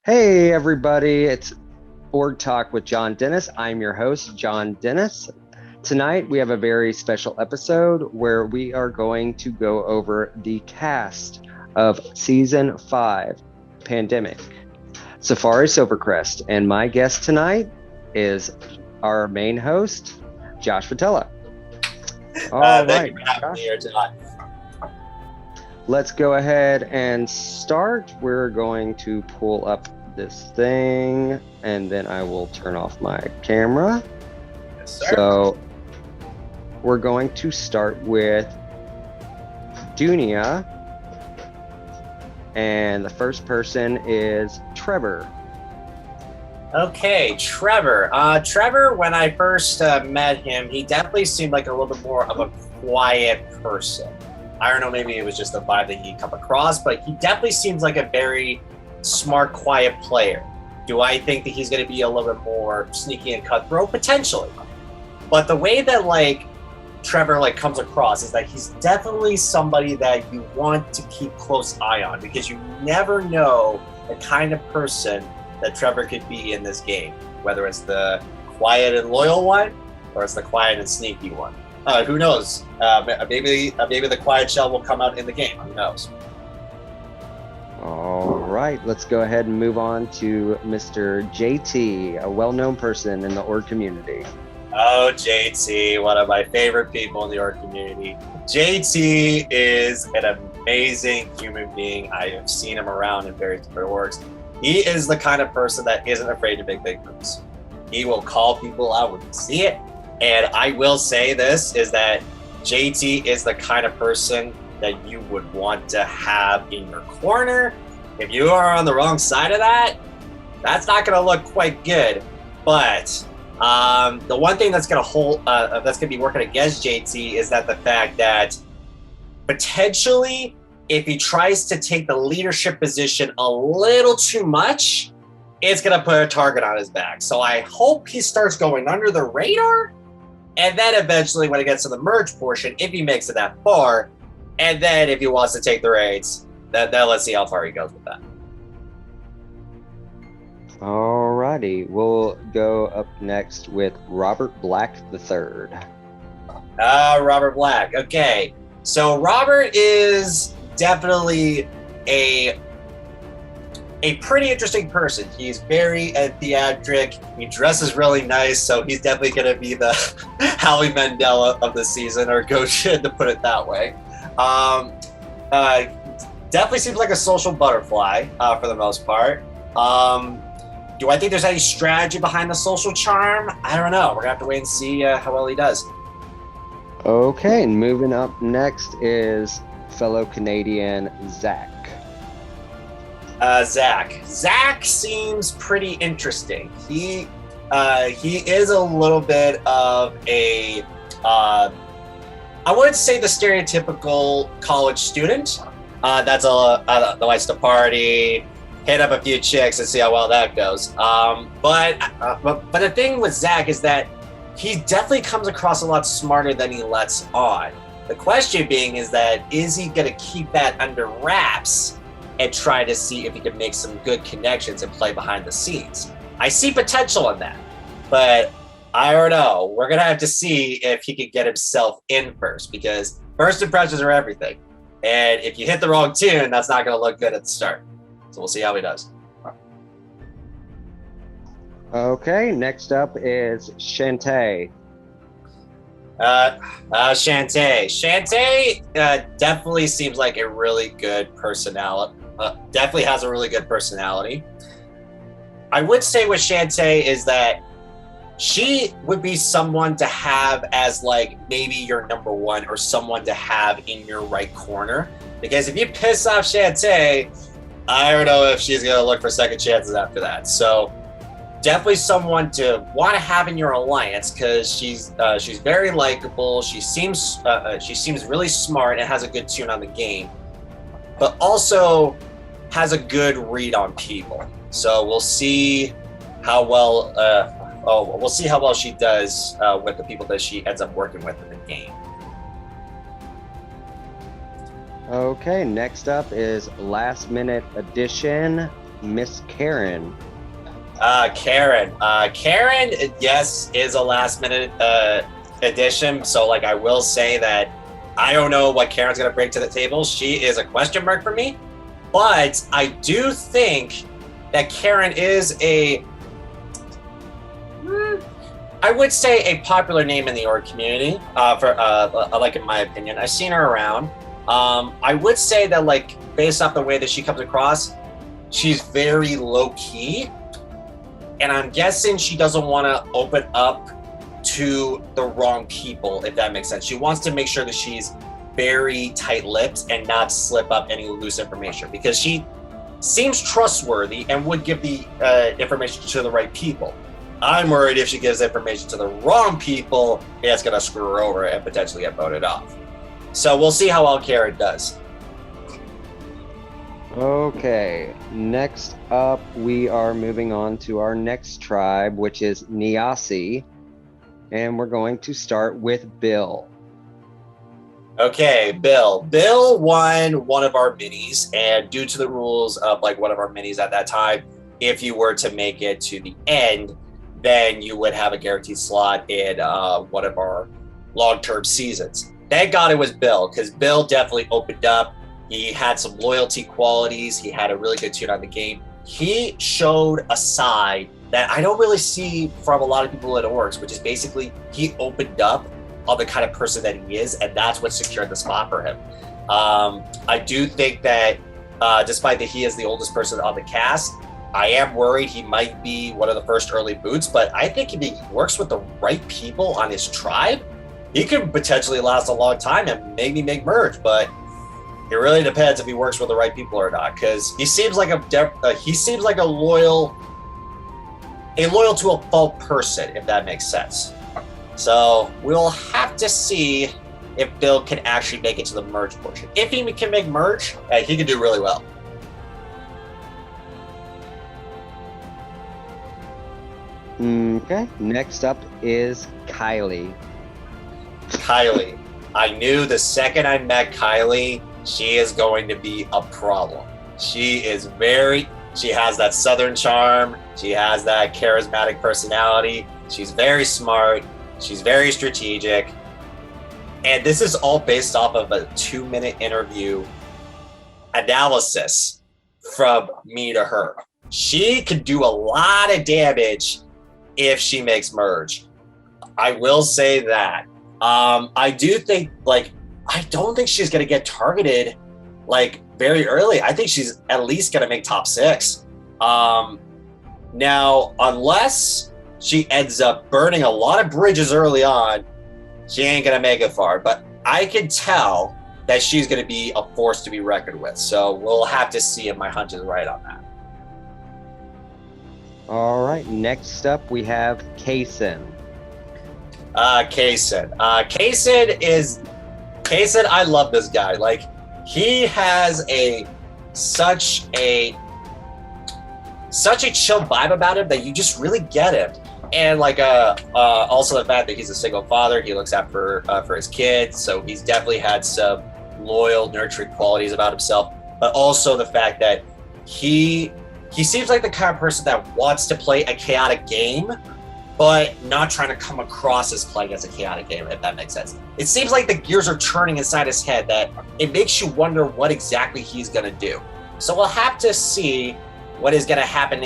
Hey, everybody, it's Org Talk with John Dennis. I'm your host, John Dennis. Tonight, we have a very special episode where we are going to go over the cast of Season 5, Pandemic, Safari Silvercrest. And my guest tonight is our main host, Josh Vitella. All Thank right, you for having me here tonight. let's go ahead and start. We're going to pull up this thing and then I will turn off my camera. Yes, sir. So we're going to start with Dunia, and the first person is Trevor. Okay, Trevor. Trevor, when I first met him, he definitely seemed like a little bit more of a quiet person. I don't know, maybe it was just the vibe that he come across, but he definitely seems like a very smart, quiet player. Do I think that he's going to be a little bit more sneaky and cutthroat? Potentially. But the way that Trevor comes across is that he's definitely somebody that you want to keep close eye on, because you never know the kind of person that Trevor could be in this game, whether it's the quiet and loyal one or it's the quiet and sneaky one. Who knows? Maybe the quiet shell will come out in the game. Who knows? All right, let's go ahead and move on to Mr. JT, a well-known person in the org community. Oh, JT, one of my favorite people in the org community. JT is an amazing human being. I have seen him around in various different orgs. He is the kind of person that isn't afraid to make big moves. He will call people out when you see it. And I will say this, is that JT is the kind of person that you would want to have in your corner. If you are on the wrong side of that, that's not going to look quite good. But the one thing that's going to be working against JT is that the fact that potentially, if he tries to take the leadership position a little too much, it's going to put a target on his back. So I hope he starts going under the radar. And then eventually, when it gets to the merge portion, if he makes it that far, and then if he wants to take the raids, then let's see how far he goes with that. All righty, we'll go up next with Robert Black III. Robert Black. Okay, so Robert is definitely a pretty interesting person. He's very theatric. He dresses really nice, so he's definitely going to be the Howie Mandela of the season, or Goshen, to put it that way. Definitely seems like a social butterfly for the most part. Do I think there's any strategy behind the social charm? I don't know. We're going to have to wait and see how well he does. Okay, and moving up next is fellow Canadian Zach. Zach seems pretty interesting. He is a little bit of a I wouldn't say the stereotypical college student that likes to party, hit up a few chicks, and see how well that goes. But the thing with Zach is that he definitely comes across a lot smarter than he lets on. The question being is he going to keep that under wraps and try to see if he can make some good connections and play behind the scenes? I see potential in that, but I don't know. We're going to have to see if he can get himself in first, because first impressions are everything. And if you hit the wrong tune, that's not going to look good at the start. So we'll see how he does. Okay, next up is Shantae. Shantae definitely seems like a really good personality. Definitely has a really good personality. I would say with Shantae is that she would be someone to have as maybe your number one, or someone to have in your right corner. Because if you piss off Shantae, I don't know if she's gonna look for second chances after that. So definitely someone to want to have in your alliance, because she's very likable. She seems really smart and has a good tune on the game, but also has a good read on people. So we'll see how well she does with the people that she ends up working with in the game. Okay, next up is Last Minute Edition, Miss Karen. Karen. Karen, yes, is a last minute addition. So like I will say that I don't know what Karen's gonna bring to the table. She is a question mark for me. But I do think that Karen is I would say a popular name in the org community, for like in my opinion. I've seen her around. I would say that like based off the way that she comes across, she's very low key. And I'm guessing she doesn't want to open up to the wrong people, if that makes sense. She wants to make sure that she's very tight-lipped and not slip up any loose information, because she seems trustworthy and would give the information to the right people. I'm worried if she gives information to the wrong people, it's going to screw her over and potentially get voted off. So we'll see how well Karen does. Okay, next up, we are moving on to our next tribe, which is Niasi. And we're going to start with Bill. Okay, Bill. Bill won one of our minis, and due to the rules of like one of our minis at that time, if you were to make it to the end, then you would have a guaranteed slot in one of our long-term seasons. Thank God it was Bill, because Bill definitely opened up. He had some loyalty qualities. He had a really good tune on the game. He showed a side that I don't really see from a lot of people at orgs, which is basically he opened up on the kind of person that he is, and that's what secured the spot for him. I do think that despite that he is the oldest person on the cast, I am worried he might be one of the first early boots, but I think if he works with the right people on his tribe, he could potentially last a long time and maybe make merge, but it really depends if he works with the right people or not, because he seems like a loyal to a fault person, if that makes sense. So we'll have to see if Bill can actually make it to the merge portion. If he can make merge, he can do really well. Okay, next up is Kylie. Kylie. I knew the second I met Kylie, she is going to be a problem. She has that Southern charm. She has that charismatic personality. She's very smart. She's very strategic. And this is all based off of a 2-minute interview analysis from me to her. She could do a lot of damage if she makes merge. I will say that. I do think, I don't think she's going to get targeted, very early. I think she's at least going to make top 6. Now, unless she ends up burning a lot of bridges early on, she ain't going to make it far. But I can tell that she's going to be a force to be reckoned with. So we'll have to see if my hunch is right on that. All right, next up we have KASEN. KASEN. KASEN, I love this guy. He has such a chill vibe about him that you just really get him. And also the fact that he's a single father, he looks out for his kids, so he's definitely had some loyal, nurturing qualities about himself. But also the fact that he seems like the kind of person that wants to play a chaotic game, but not trying to come across as playing as a chaotic game, if that makes sense. It seems like the gears are turning inside his head that it makes you wonder what exactly he's going to do. So we'll have to see what is going to happen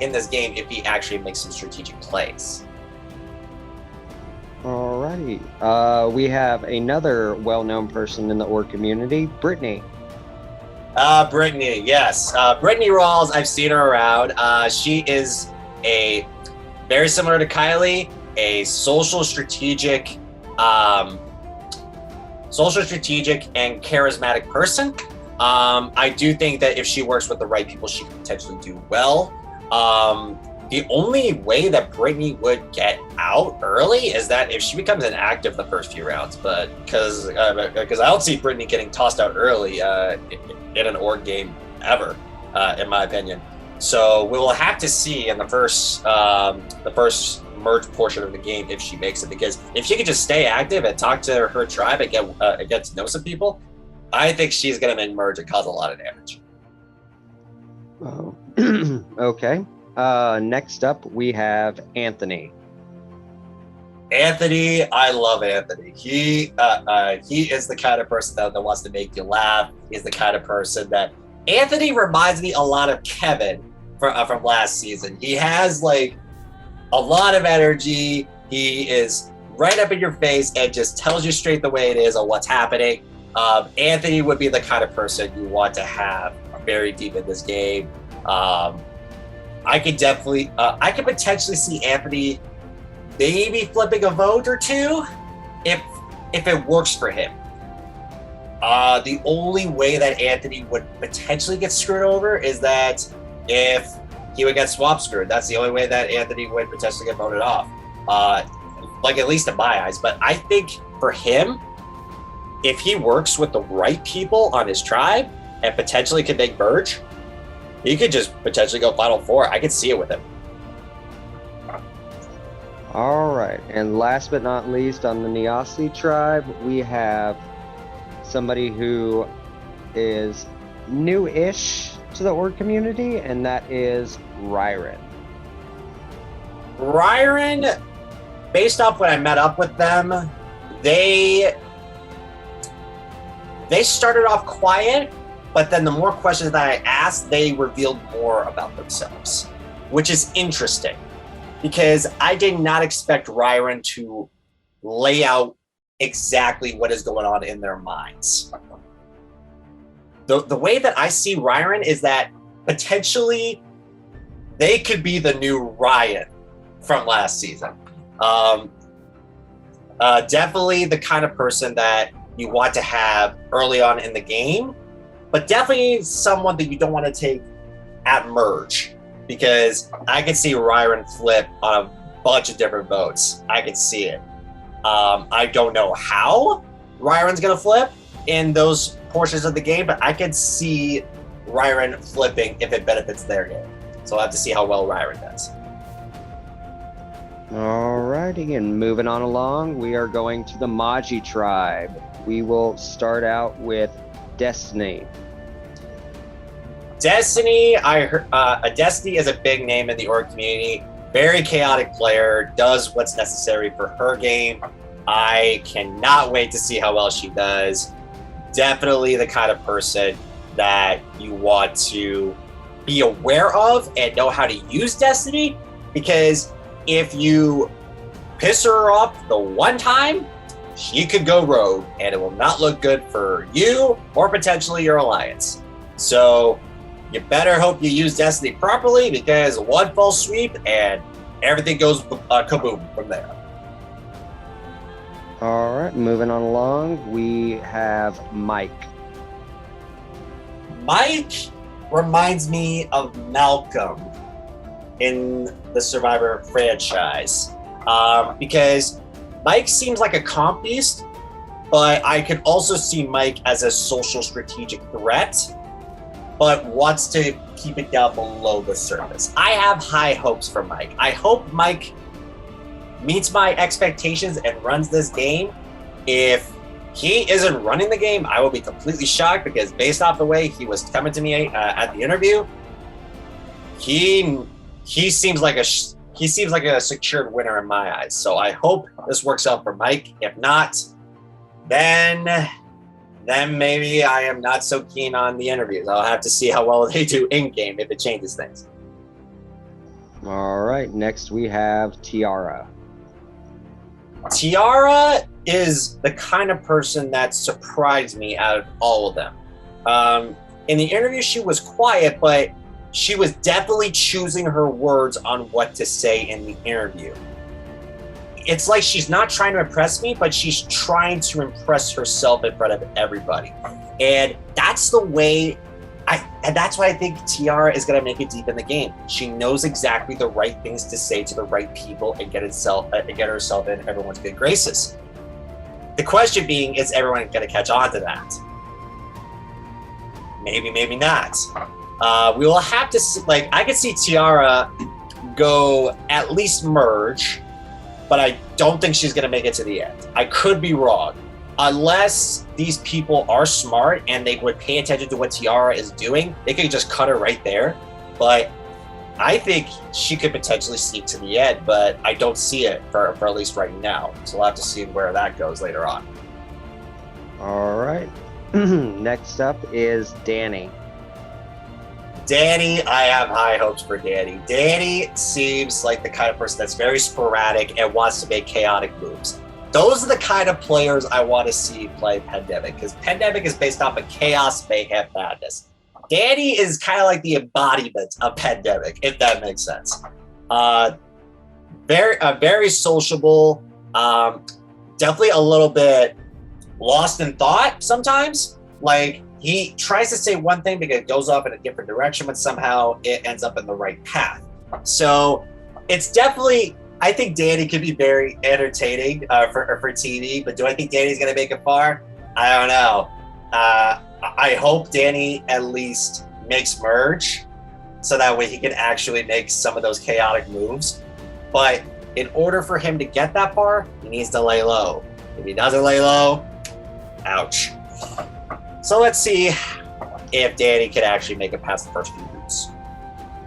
in this game if he actually makes some strategic plays. All right. We have another well-known person in the org community, Brittany. Brittany, yes. Brittany Rawls, I've seen her around. She is very similar to Kylie, a social, strategic, and charismatic person. I do think that if she works with the right people, she could potentially do well. The only way that Brittany would get out early is that if she becomes inactive the first few rounds, but because I don't see Brittany getting tossed out early in an org game ever, in my opinion. So we will have to see in the first merge portion of the game if she makes it, because if she could just stay active and talk to her tribe and get to know some people, I think she's going to make merge and cause a lot of damage. Okay. Next up, we have Anthony. Anthony, I love Anthony. He is the kind of person that wants to make you laugh. He's the kind of person that Anthony reminds me a lot of Kevin from last season. He has like a lot of energy. He is right up in your face and just tells you straight the way it is on what's happening. Anthony would be the kind of person you want to have very deep in this game. I could potentially see Anthony maybe flipping a vote or two if it works for him. The only way that Anthony would potentially get screwed over is that if he would get swap screwed. That's the only way that Anthony would potentially get voted off. Like at least in my eyes. But I think for him, if he works with the right people on his tribe and potentially can make merge, he could just potentially go Final Four. I could see it with him. All right. And last but not least, on the Niasi tribe, we have somebody who is new-ish to the org community, and that is Ryron. Ryron, based off when I met up with them, they started off quiet, but then the more questions that I asked, they revealed more about themselves, which is interesting because I did not expect Ryron to lay out exactly what is going on in their minds. The way that I see Ryron is that potentially they could be the new Ryan from last season. Definitely the kind of person that you want to have early on in the game, but definitely someone that you don't want to take at merge, because I could see Ryron flip on a bunch of different votes. I could see it. I don't know how Ryron's going to flip in those portions of the game, but I could see Ryron flipping if it benefits their game. So I'll have to see how well Ryron does. Alrighty, and moving on along, we are going to the Maji tribe. We will start out with Destiny. Destiny, Destiny is a big name in the org community. Very chaotic player, does what's necessary for her game. I cannot wait to see how well she does. Definitely the kind of person that you want to be aware of and know how to use Destiny, because if you piss her off the one time, she could go rogue and it will not look good for you or potentially your alliance. So you better hope you use Destiny properly, because one false sweep and everything goes kaboom from there. All right, moving on along, we have Mike. Mike reminds me of Malcolm in the Survivor franchise, because Mike seems like a comp beast, but I could also see Mike as a social strategic threat, but wants to keep it down below the surface. I have high hopes for Mike. I hope Mike meets my expectations and runs this game. If he isn't running the game, I will be completely shocked, because based off the way he was coming to me at the interview, he seems like a secured winner in my eyes. So I hope this works out for Mike. If not, then maybe I am not so keen on the interviews. I'll have to see how well they do in game if it changes things. All right, next we have TIARA. TIARA is the kind of person that surprised me out of all of them. In the interview, she was quiet, but she was definitely choosing her words on what to say in the interview. It's like she's not trying to impress me, but she's trying to impress herself in front of everybody. And that's the way and that's why I think TIARA is going to make it deep in the game. She knows exactly the right things to say to the right people and get herself in everyone's good graces. The question being, is everyone going to catch on to that? Maybe, maybe not. We will have to see, I could see TIARA go at least merge, but I don't think she's going to make it to the end. I could be wrong. Unless these people are smart and they would pay attention to what TIARA is doing, they could just cut her right there. But I think she could potentially sneak to the end, but I don't see it for at least right now. So we'll have to see where that goes later on. All right. Next up is Danny. Danny, I have high hopes for Danny. Danny seems like the kind of person that's very sporadic and wants to make chaotic moves. Those are the kind of players I want to see play Pandemic, because Pandemic is based off of chaos, mayhem, madness. Danny is kind of like the embodiment of Pandemic, if that makes sense. Very sociable, definitely a little bit lost in thought sometimes. Like, he tries to say one thing because it goes off in a different direction, but somehow it ends up in the right path. So it's definitely, I think Danny could be very entertaining for TV, but do I think Danny's going to make it far? I don't know. I hope Danny at least makes merge so that way he can actually make some of those chaotic moves. But in order for him to get that far, he needs to lay low. If he doesn't lay low, ouch. So let's see if Danny can actually make it past the first few boots.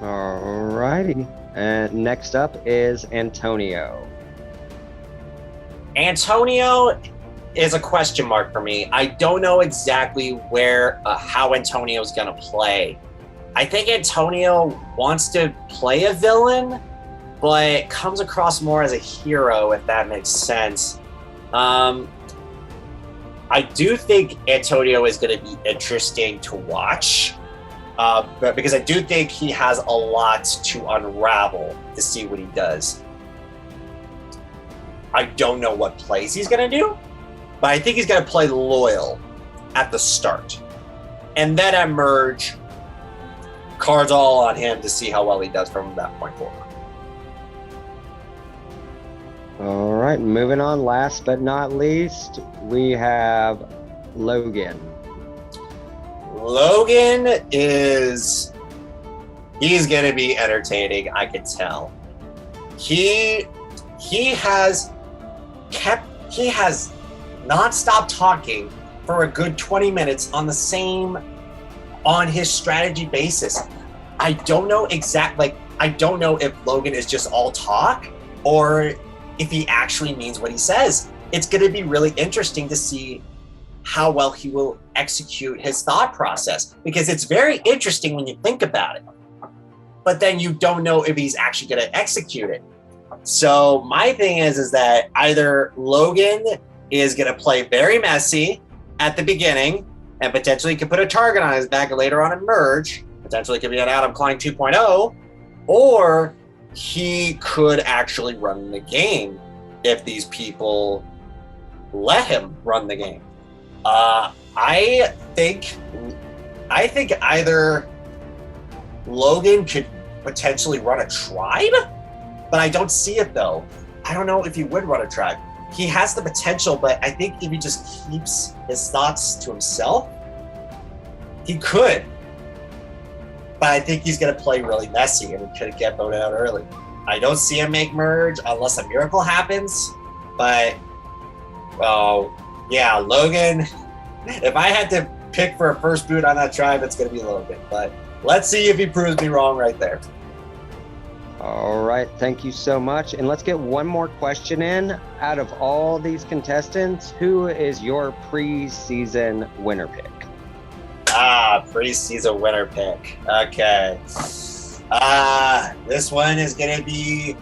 All righty. And next up is Antonio. Antonio is a question mark for me. I don't know exactly how Antonio's going to play. I think Antonio wants to play a villain, but comes across more as a hero, if that makes sense. I do think Antonio is going to be interesting to watch, but because I do think he has a lot to unravel to see what he does. I don't know what plays he's going to do, but I think he's going to play loyal at the start. And then at merge, cards all on him to see how well he does from that point forward. All right, moving on. Last but not least, we have Logan. Logan he's going to be entertaining, I can tell. He has not stopped talking for a good 20 minutes on his strategy basis. I don't know I don't know if Logan is just all talk or if he actually means what he says. It's going to be really interesting to see how well he will execute his thought process, because it's very interesting when you think about it, but then you don't know if he's actually going to execute it. So my thing is that either Logan is going to play very messy at the beginning and potentially could put a target on his back later on in merge, potentially could be an Adam Klein 2.0, or he could actually run the game if these people let him run the game. I think either Logan could potentially run a tribe, but I don't see it though. I don't know if he would run a tribe. He has the potential, but I think if he just keeps his thoughts to himself, he could. But I think he's going to play really messy and he could get voted out early. I don't see him make merge unless a miracle happens. But, well, yeah, Logan, if I had to pick for a first boot on that tribe, it's going to be Logan. But let's see if he proves me wrong right there. All right, thank you so much. And let's get one more question in. Out of all these contestants, who is your preseason winner pick? Preseason winner pick. Okay. This one's gonna be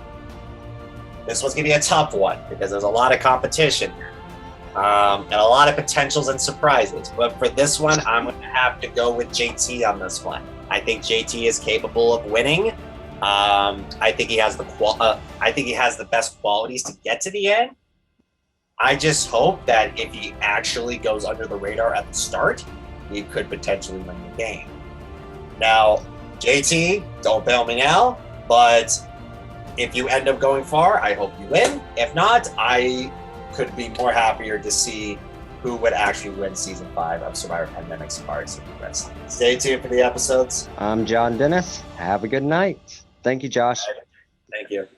a tough one because there's a lot of competition and a lot of potentials and surprises. But for this one, I'm gonna have to go with JT on this one. I think JT is capable of winning. I think he has the best qualities to get to the end. I just hope that if he actually goes under the radar at the start, he could potentially win the game. Now, JT, don't bail me now, but if you end up going far, I hope you win. If not, I could be more happier to see who would actually win Season 5 of Survivor Pandemic Safari Silvercrest. Stay tuned for the episodes. I'm John Dennis. Have a good night. Thank you, Josh. Thank you.